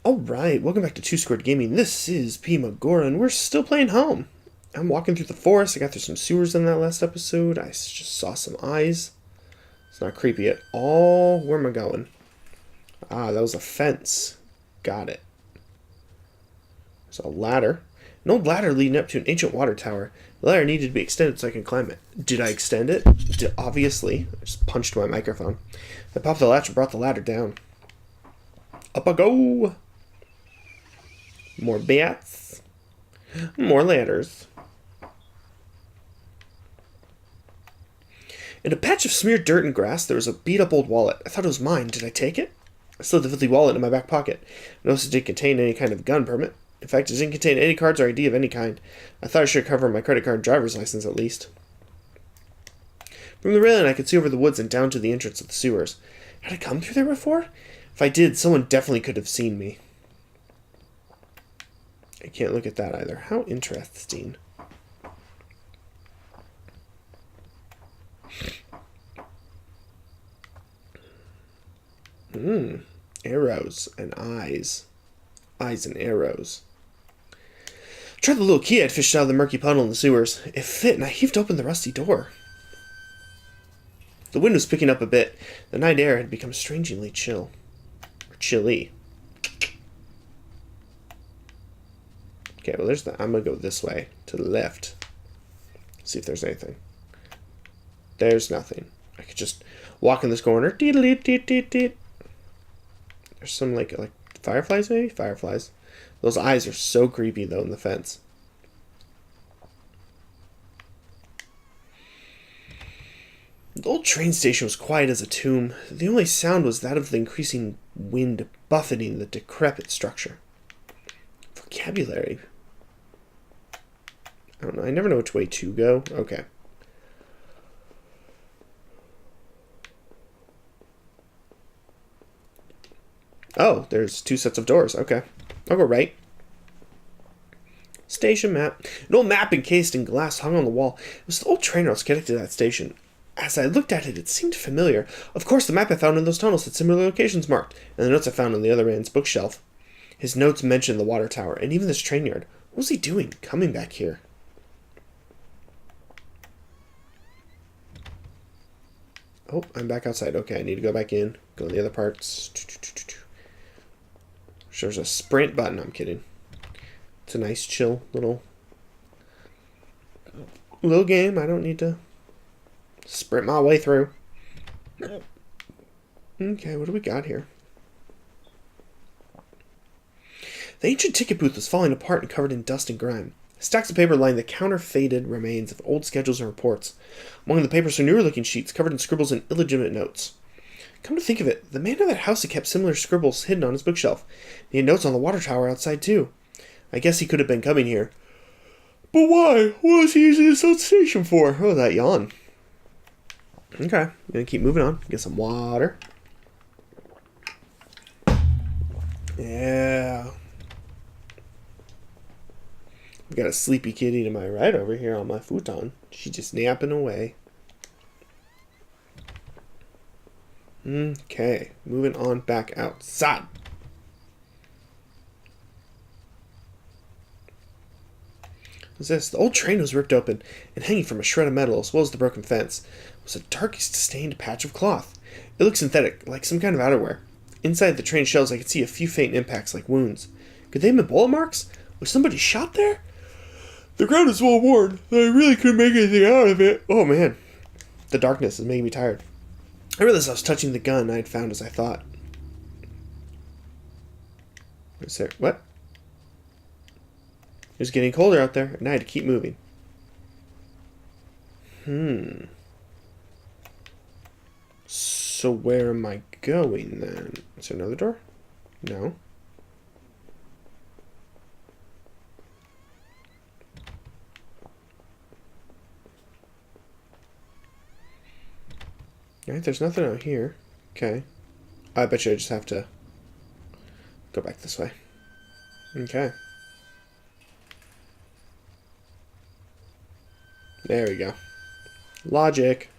Alright, welcome back to Two Squared Gaming. This is Pimagora, and we're still playing home. I'm walking through the forest. I got through some sewers in that last episode. I just saw some eyes. It's not creepy at all. Where am I going? Ah, that was a fence. Got it. There's a ladder. An old ladder leading up to an ancient water tower. The ladder needed to be extended so I could climb it. Did I extend it? Obviously. I just punched my microphone. I popped the latch and brought the ladder down. Up I go! More bats. More ladders. In a patch of smeared dirt and grass, there was a beat-up old wallet. I thought it was mine. Did I take it? I slid the filthy wallet in my back pocket. I noticed it didn't contain any kind of gun permit. In fact, it didn't contain any cards or ID of any kind. I thought I should cover my credit card and driver's license at least. From the railing, I could see over the woods and down to the entrance of the sewers. Had I come through there before? If I did, someone definitely could have seen me. I can't look at that either. How interesting. Arrows and eyes. Eyes and arrows. I tried the little key I'd fished out of the murky puddle in the sewers. It fit, and I heaved open the rusty door. The wind was picking up a bit. The night air had become strangely chill. Or chilly. Okay, well, there's the... I'm going to go this way, to the left. See if there's anything. There's nothing. I could just walk in this corner. There's some, like fireflies, maybe? Fireflies. Those eyes are so creepy, though, in the fence. The old train station was quiet as a tomb. The only sound was that of the increasing wind buffeting the decrepit structure. Vocabulary. I don't know. I never know which way to go. Okay. Oh, there's two sets of doors. Okay. I'll go right. Station map. An old map encased in glass hung on the wall. It was the old train routes connected to that station. As I looked at it, it seemed familiar. Of course, the map I found in those tunnels had similar locations marked, and the notes I found on the other man's bookshelf. His notes mentioned the water tower, and even this train yard. What was he doing, coming back here? Oh, I'm back outside. Okay, I need to go back in. Go to the other parts. There's a sprint button. I'm kidding. It's a nice, chill little game. I don't need to sprint my way through. Okay, what do we got here? The ancient ticket booth was falling apart and covered in dust and grime. Stacks of paper lined the counterfeited remains of old schedules and reports. Among the papers were newer-looking sheets covered in scribbles and illegitimate notes. Come to think of it, the man of that house had kept similar scribbles hidden on his bookshelf. He had notes on the water tower outside, too. I guess he could have been coming here. But why? What was he using this old station for? Oh, that yawn. Okay, I'm gonna keep moving on. Get some water. Yeah. I've got a sleepy kitty to my right over here on my futon. She's just napping away. Okay, moving on back outside. What's this? The old train was ripped open, and hanging from a shred of metal as well as the broken fence was a darkest stained patch of cloth. It looked synthetic, like some kind of outerwear. Inside the train shells I could see a few faint impacts like wounds. Could they have been bullet marks? Was somebody shot there? The ground is well worn, though I really couldn't make anything out of it. Oh man, the darkness is making me tired. I realized I was touching the gun I had found as I thought. What's there? What? It was getting colder out there, and I had to keep moving. So where am I going then? Is there another door? No. Alright, there's nothing out here. Okay. I bet you I just have to go back this way. Okay. There we go. Logic.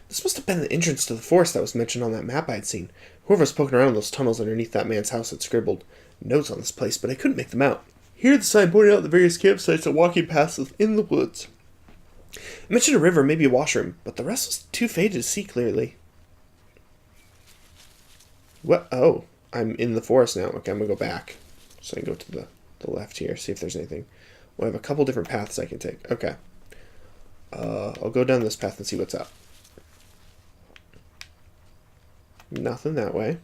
This must have have been the entrance to the forest that was mentioned on that map I had seen. Whoever was poking around in those tunnels underneath that man's house had scribbled notes on this place, but I couldn't make them out. Here the sign pointed out the various campsites and walking paths in the woods. It mentioned a river, maybe a washroom, but the rest was too faded to see clearly. What? Oh, I'm in the forest now. Okay, I'm going to go back. So I can go to the left here, see if there's anything. Well, I have a couple different paths I can take. Okay. I'll go down this path and see what's up. Nothing that way.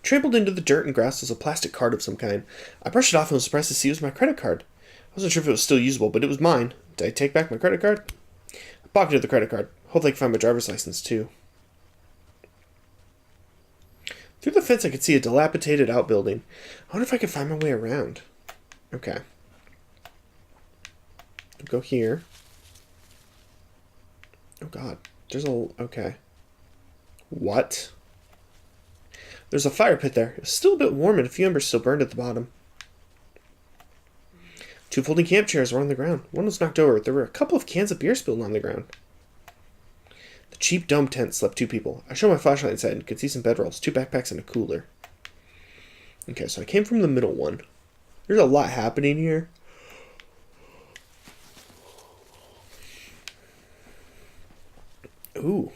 Trampled into the dirt and grass was a plastic card of some kind. I brushed it off and was surprised to see it was my credit card. I wasn't sure if it was still usable, but it was mine. Did I take back my credit card? I pocketed the credit card. Hopefully I can find my driver's license, too. Through the fence I could see a dilapidated outbuilding. I wonder if I could find my way around. Okay. Go here. Oh god. There's a... Okay. What? There's a fire pit there. It was still a bit warm and a few embers still burned at the bottom. 2 folding camp chairs were on the ground. One was knocked over. There were a couple of cans of beer spilled on the ground. The cheap dome tent slept 2 people. I showed my flashlight inside and could see some bedrolls, 2 backpacks, and a cooler. Okay, so I came from the middle one. There's a lot happening here. Ooh,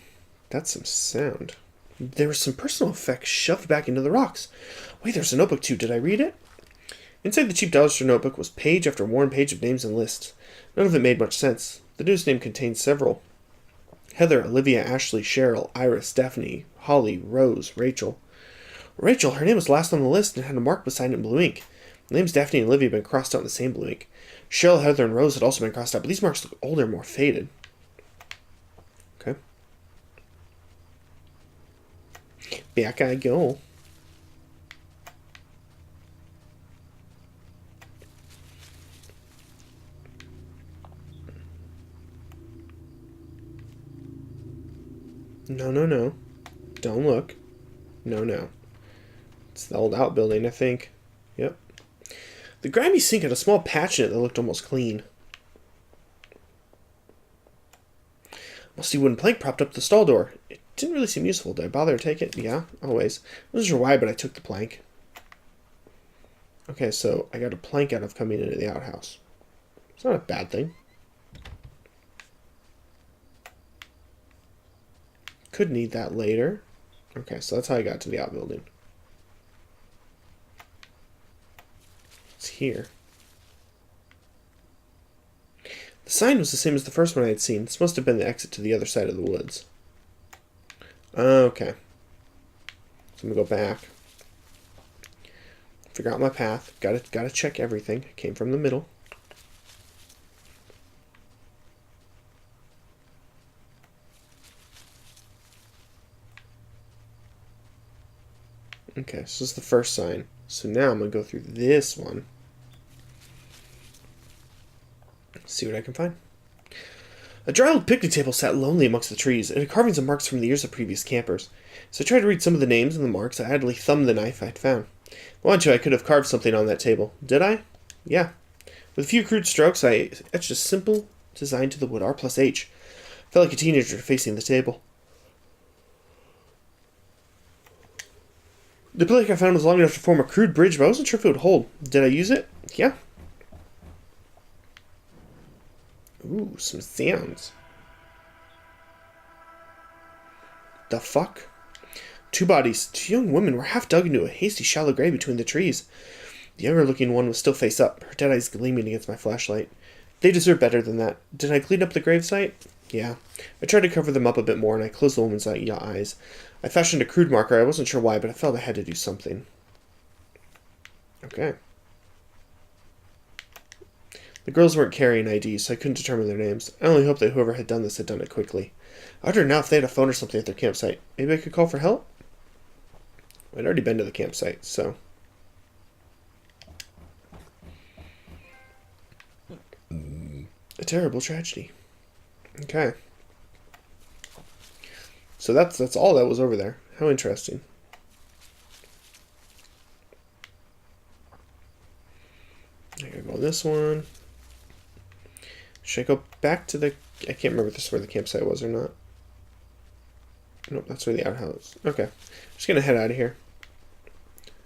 that's some sound. There was some personal effects shoved back into the rocks. Wait, there's a notebook too. Did I read it? Inside the cheap dollar store notebook was page after worn page of names and lists. None of it made much sense. The newest name contained several. Heather, Olivia, Ashley, Cheryl, Iris, Daphne, Holly, Rose, Rachel. Rachel, her name was last on the list and had a mark beside it in blue ink. The names Daphne and Olivia had been crossed out in the same blue ink. Cheryl, Heather, and Rose had also been crossed out, but these marks look older and more faded. Okay. Back I go. No, no, no. Don't look. No, no. It's the old outbuilding, I think. Yep. The grimy sink had a small patch in it that looked almost clean. A musty wooden plank propped up the stall door. It didn't really seem useful. Did I bother to take it? Yeah, always. I wasn't sure why, but I took the plank. Okay, so I got a plank out of coming into the outhouse. It's not a bad thing. Could need that later. Okay, so that's how I got to the outbuilding. It's here. The sign was the same as the first one I had seen. This must have been the exit to the other side of the woods. Okay. So I'm gonna go back. Figure out my path. Gotta check everything. I came from the middle. Okay, so this is the first sign. So now I'm going to go through this one. See what I can find. A dry old picnic table sat lonely amongst the trees. It had carvings and marks from the years of previous campers. So I tried to read some of the names and the marks. I idly thumbed the knife I had found. If I wanted to, I could have carved something on that table. Did I? Yeah. With a few crude strokes, I etched a simple design to the wood, R+H. I felt like a teenager facing the table. The plank I found was long enough to form a crude bridge, but I wasn't sure if it would hold. Did I use it? Yeah. Ooh, some sounds. The fuck? 2 bodies, 2 young women, were half dug into a hasty shallow grave between the trees. The younger-looking one was still face up, her dead eyes gleaming against my flashlight. They deserve better than that. Did I clean up the gravesite? Yeah. I tried to cover them up a bit more, and I closed the woman's eyes. I fashioned a crude marker. I wasn't sure why, but I felt I had to do something. Okay. The girls weren't carrying IDs, so I couldn't determine their names. I only hoped that whoever had done this had done it quickly. I wonder now if they had a phone or something at their campsite. Maybe I could call for help? I'd already been to the campsite, so... A terrible tragedy. Okay. So that's all that was over there. How interesting. I gotta go on this one. Should I go back to the I can't remember if this is where the campsite was or not. Nope, that's where the outhouse. Okay. I'm just going to head out of here.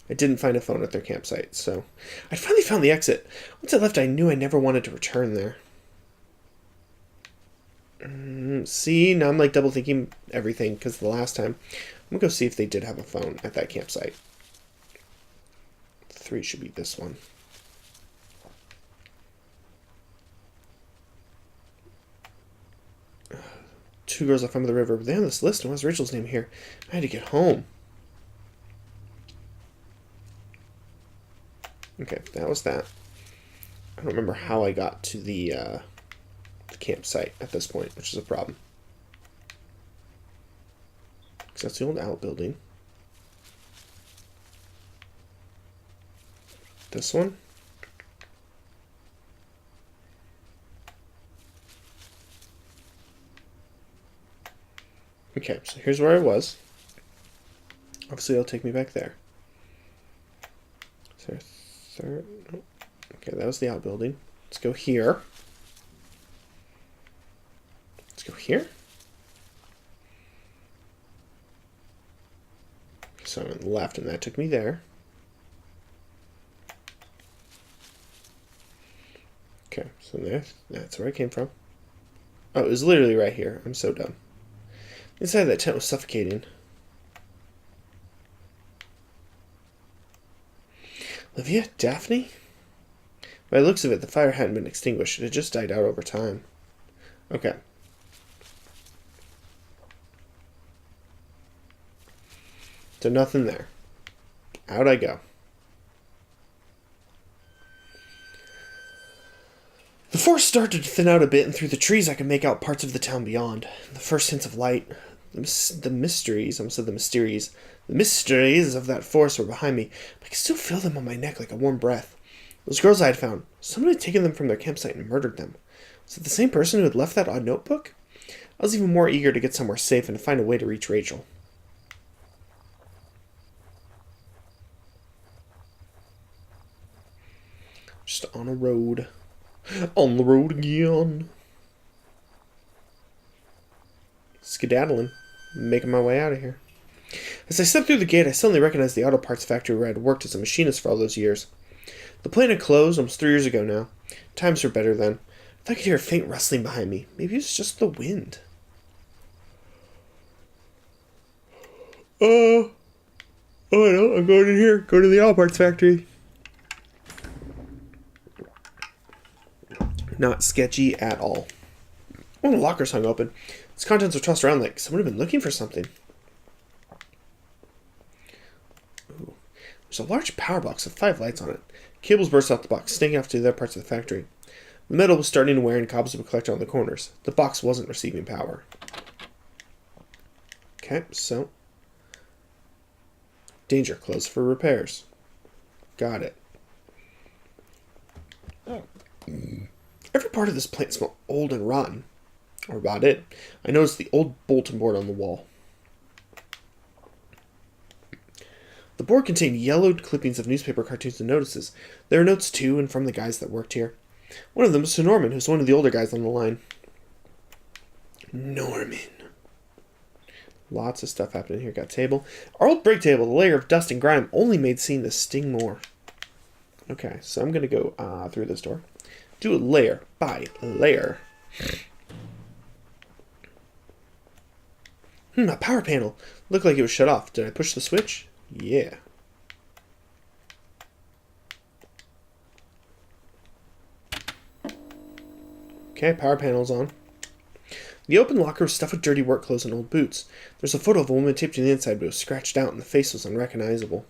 I didn't find a phone at their campsite, so... I finally found the exit. Once I left, I knew I never wanted to return there. See, now I'm like double thinking everything, because the last time... I'm going to go see if they did have a phone at that campsite. 3 should be this one. Two girls left on the river, but they're on this list, and what's Rachel's name here? I had to get home. Okay, that was that. I don't remember how I got to the campsite at this point, which is a problem. Because that's the old outbuilding. This one. Okay, so here's where I was. Obviously, it'll take me back there. Is there a third? Oh. Okay, that was the outbuilding. Let's go here. Let's go here. So I'm on the left, and that took me there. Okay, so that's where I came from. Oh, it was literally right here. I'm so dumb. Inside that tent was suffocating. Olivia? Daphne? By the looks of it, the fire hadn't been extinguished. It had just died out over time. Okay. So nothing there. Out I go. The forest started to thin out a bit, and through the trees I could make out parts of the town beyond. The first hints of light, the mysteries of that forest were behind me, but I could still feel them on my neck like a warm breath. Those girls I had found, someone had taken them from their campsite and murdered them. Was it the same person who had left that odd notebook? I was even more eager to get somewhere safe and to find a way to reach Rachel. Just on a road. On the road again. Skedaddling. Making my way out of here. As I stepped through the gate, I suddenly recognized the auto parts factory where I had worked as a machinist for all those years. The plant had closed almost 3 years ago now. Times were better then. I thought I could hear a faint rustling behind me. Maybe it was just the wind. Oh no, I'm going in here. Go to the auto parts factory. Not sketchy at all. One of the lockers hung open. Its contents were tossed around like someone had been looking for something. Ooh. There's a large power box with 5 lights on it. Cables burst out the box, snaking off to the other parts of the factory. The metal was starting to wear and cobwebs would collect on the corners. The box wasn't receiving power. Okay, so... Danger, closed for repairs. Got it. Oh. Every part of this plant smelled old and rotten. Or about it. I noticed the old bulletin board on the wall. The board contained yellowed clippings of newspaper cartoons and notices. There were notes too, and from the guys that worked here. One of them was to Norman, who's one of the older guys on the line. Norman. Lots of stuff happening here. Got a table. Our old break table, the layer of dust and grime, only made seeing this sting more. Okay, so I'm going to go through this door. Do it layer by layer. A power panel. Looked like it was shut off. Did I push the switch? Yeah. Okay, power panel's on. The open locker was stuffed with dirty work clothes and old boots. There's a photo of a woman taped to the inside, but it was scratched out and the face was unrecognizable.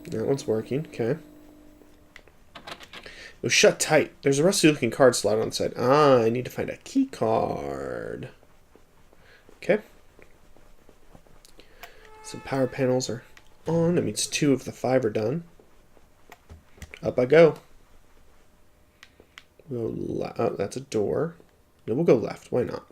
That one's working. Okay. It was shut tight. There's a rusty-looking card slot on the side. I need to find a key card. Okay. Some power panels are on. That means 2 of the 5 are done. Up I go. Oh, that's a door. No, we'll go left. Why not?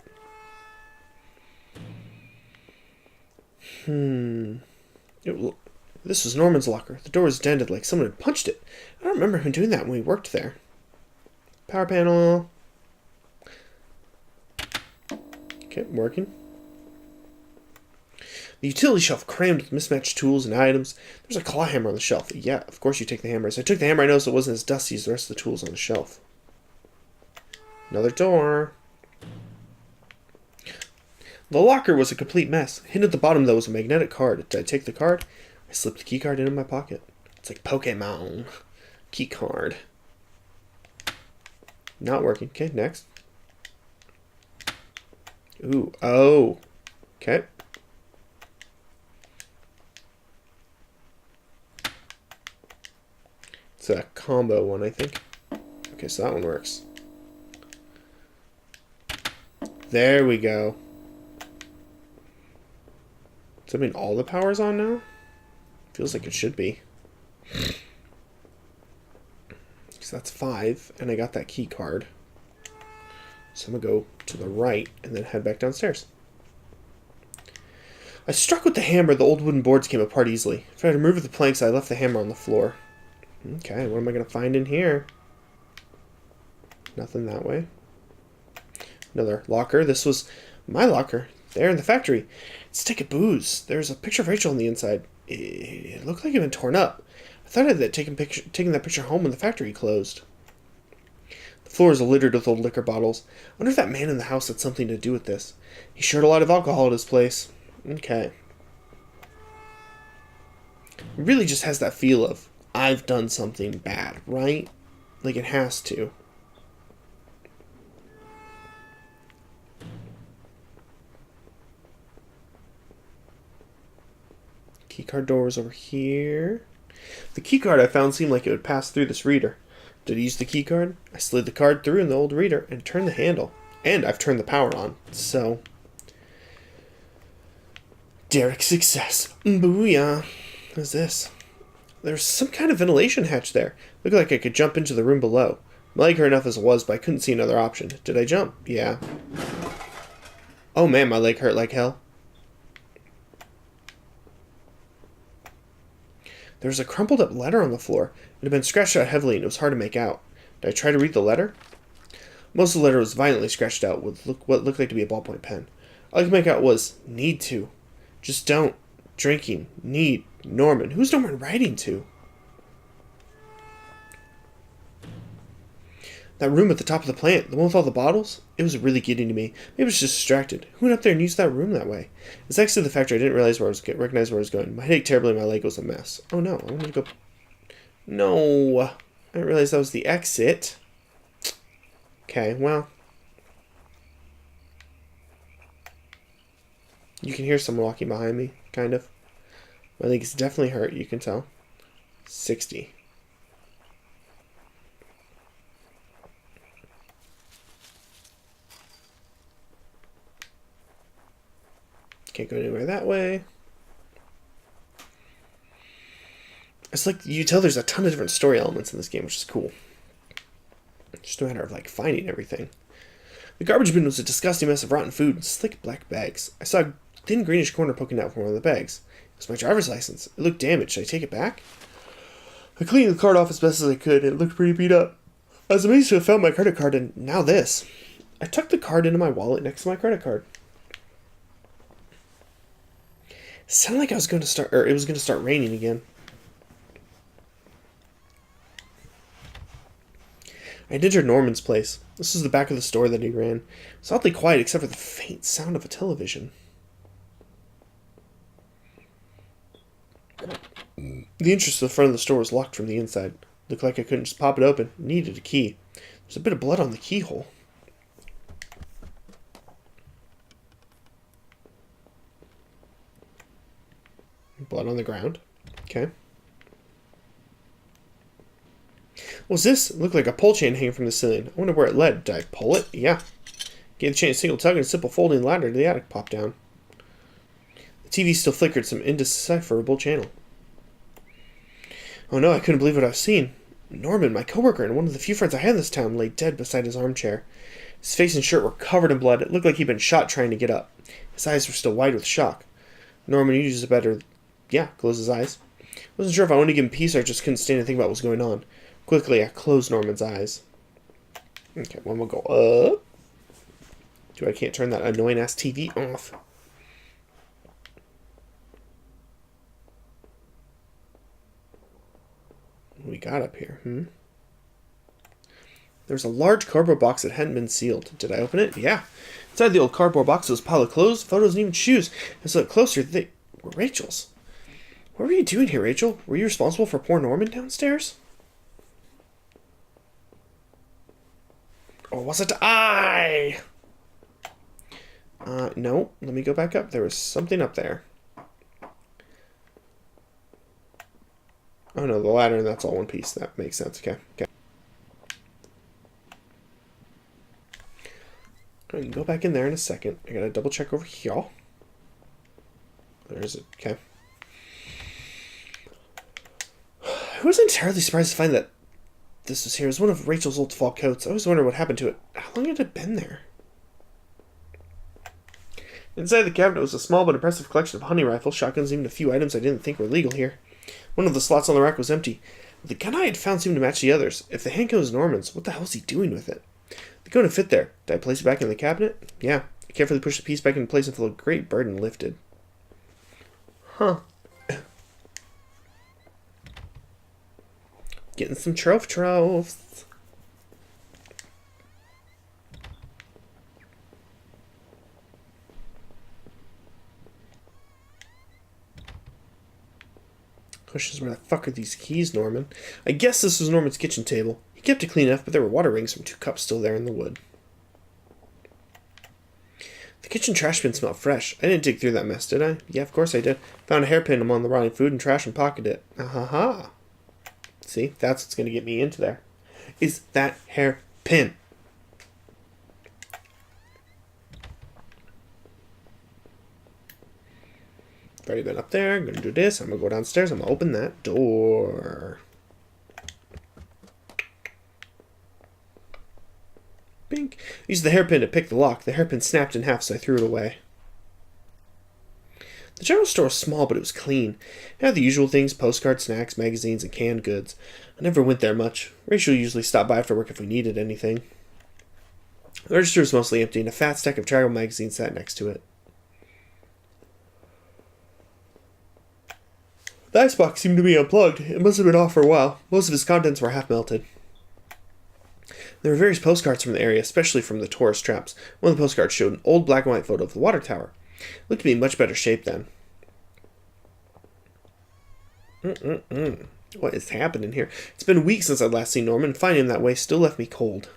This was Norman's locker. The door was dented like someone had punched it. I don't remember him doing that when we worked there. Power panel. Okay, working. The utility shelf crammed with mismatched tools and items. There's a claw hammer on the shelf. Yeah, of course you take the hammer. As I took the hammer, I noticed it wasn't as dusty as the rest of the tools on the shelf. Another door. The locker was a complete mess. Hidden at the bottom, though, was a magnetic card. Did I take the card? I slipped the key card into my pocket. It's like Pokemon. Key card. Not working. Okay, next. Ooh, oh. Okay. It's a combo one, I think. Okay, so that one works. There we go. Does that mean all the power's on now? Feels like it should be. So that's 5, and I got that key card. So I'm going to go to the right and then head back downstairs. I struck with the hammer. The old wooden boards came apart easily. If I had removed the planks, I left the hammer on the floor. Okay, what am I going to find in here? Nothing that way. Another locker. This was my locker. There in the factory. It's a stick of booze. There's a picture of Rachel on the inside. It looked like it had been torn up. I thought I had taken that picture home when the factory closed. The floor is littered with old liquor bottles. I wonder if that man in the house had something to do with this. He shared a lot of alcohol at his place. Okay. It really just has that feel of, I've done something bad, right? Like it has to. Keycard door was over here. The keycard I found seemed like it would pass through this reader. Did I use the keycard? I slid the card through in the old reader and turned the handle. And I've turned the power on. So, Therealwhensley. Booyah. What's this? There's some kind of ventilation hatch there. Looked like I could jump into the room below. My leg hurt enough as it was, but I couldn't see another option. Did I jump? Yeah. Oh man, my leg hurt like hell. There was a crumpled up letter on the floor. It had been scratched out heavily and it was hard to make out. Did I try to read the letter? Most of the letter was violently scratched out with what looked like to be a ballpoint pen. All I could make out was, need to. Just don't. Drinking. Need. Norman. Who's Norman writing to? That room at the top of the plant, the one with all the bottles, it was really getting to me. Maybe I was just distracted. Who went up there and used that room that way? As I exited the factory, I didn't recognize where I was going. My head ached terribly and my leg was a mess. Oh no, I wanted to go... No! I didn't realize that was the exit. Okay, well... You can hear someone walking behind me, kind of. My leg is definitely hurt, you can tell. 60. Can't go anywhere that way. It's like you tell there's a ton of different story elements in this game, which is cool. It's just a matter of like finding everything. The garbage bin was a disgusting mess of rotten food and slick black bags. I saw a thin greenish corner poking out from one of the bags. It was my driver's license. It looked damaged. Should I take it back? I cleaned the card off as best as I could, and it looked pretty beat up. I was amazed to have found my credit card, and now this. I tucked the card into my wallet next to my credit card. It sounded like it was going to start raining again. I had entered Norman's place. This was the back of the store that he ran. It was oddly quiet except for the faint sound of a television. The entrance to the front of the store was locked from the inside. Looked like I couldn't just pop it open. It needed a key. There's a bit of blood on the keyhole. Blood on the ground. Okay. What was this? It looked like a pole chain hanging from the ceiling. I wonder where it led. Did I pull it? Yeah. Gave the chain a single tug and a simple folding ladder to the attic popped down. The TV still flickered some indecipherable channel. Oh no, I couldn't believe what I was seeing. Norman, my coworker and one of the few friends I had in this town, lay dead beside his armchair. His face and shirt were covered in blood. It looked like he'd been shot trying to get up. His eyes were still wide with shock. Norman uses a better... Yeah, closed his eyes. Wasn't sure if I wanted to give him peace or I just couldn't stand to think about what was going on. Quickly, I closed Norman's eyes. Okay, one will go up. Dude, I can't turn that annoying-ass TV off. What we got up here, There's a large cardboard box that hadn't been sealed. Did I open it? Yeah. Inside the old cardboard box was a pile of clothes, photos, and even shoes. As I looked closer, they were Rachel's. What were you doing here, Rachel? Were you responsible for poor Norman downstairs? Or was it I? No. Let me go back up. There was something up there. Oh no, the ladder, and that's all one piece. That makes sense. Okay. I can go back in there in a second. I gotta double check over here. There's it. Okay. I wasn't entirely surprised to find that this was here. It was one of Rachel's old fall coats. I always wondered what happened to it. How long had it been there? Inside the cabinet was a small but impressive collection of hunting rifles, shotguns, and even a few items I didn't think were legal here. One of the slots on the rack was empty. The gun I had found seemed to match the others. If the handgun was Norman's, what the hell was he doing with it? The gun would fit there. Did I place it back in the cabinet? Yeah. I carefully pushed the piece back into place until a great burden lifted. Huh. Getting some tropes. Questions, where the fuck are these keys, Norman? I guess this was Norman's kitchen table. He kept it clean enough, but there were water rings from 2 cups still there in the wood. The kitchen trash bin smelled fresh. I didn't dig through that mess, did I? Yeah, of course I did. Found a hairpin among the rotting food and trash and pocketed it. Ah-ha-ha. See, that's what's going to get me into there. Is that hairpin. I've already been up there. I'm going to do this. I'm going to go downstairs. I'm going to open that door. Bink. I used the hairpin to pick the lock. The hairpin snapped in half, so I threw it away. The general store was small, but it was clean. It had the usual things: postcards, snacks, magazines, and canned goods. I never went there much. Rachel usually stopped by after work if we needed anything. The register was mostly empty, and a fat stack of travel magazines sat next to it. The icebox seemed to be unplugged. It must have been off for a while. Most of its contents were half melted. There were various postcards from the area, especially from the tourist traps. One of the postcards showed an old black and white photo of the water tower. It looked to be in much better shape then. What is happening here? It's been weeks since I'd last seen Norman, and finding him that way still left me cold.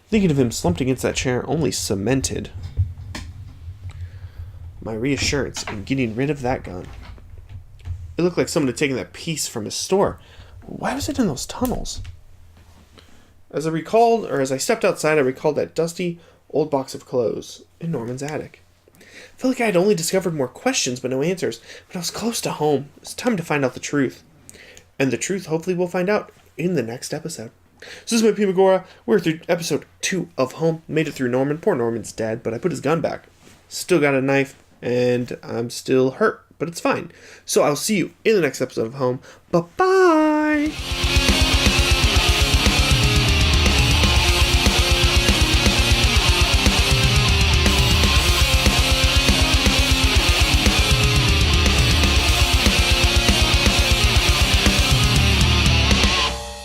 Thinking of him slumped against that chair only cemented my reassurance in getting rid of that gun. It looked like someone had taken that piece from his store. Why was it in those tunnels? As I stepped outside, I recalled that dusty old box of clothes in Norman's attic. I felt like I had only discovered more questions but no answers, but I was close to home. It was time to find out the truth. And the truth, hopefully, we'll find out in the next episode. So this is my Pimagora. We're through episode 2 of Home. Made it through Norman. Poor Norman's dead, but I put his gun back. Still got a knife, and I'm still hurt, but it's fine. So I'll see you in the next episode of Home. Bye-bye!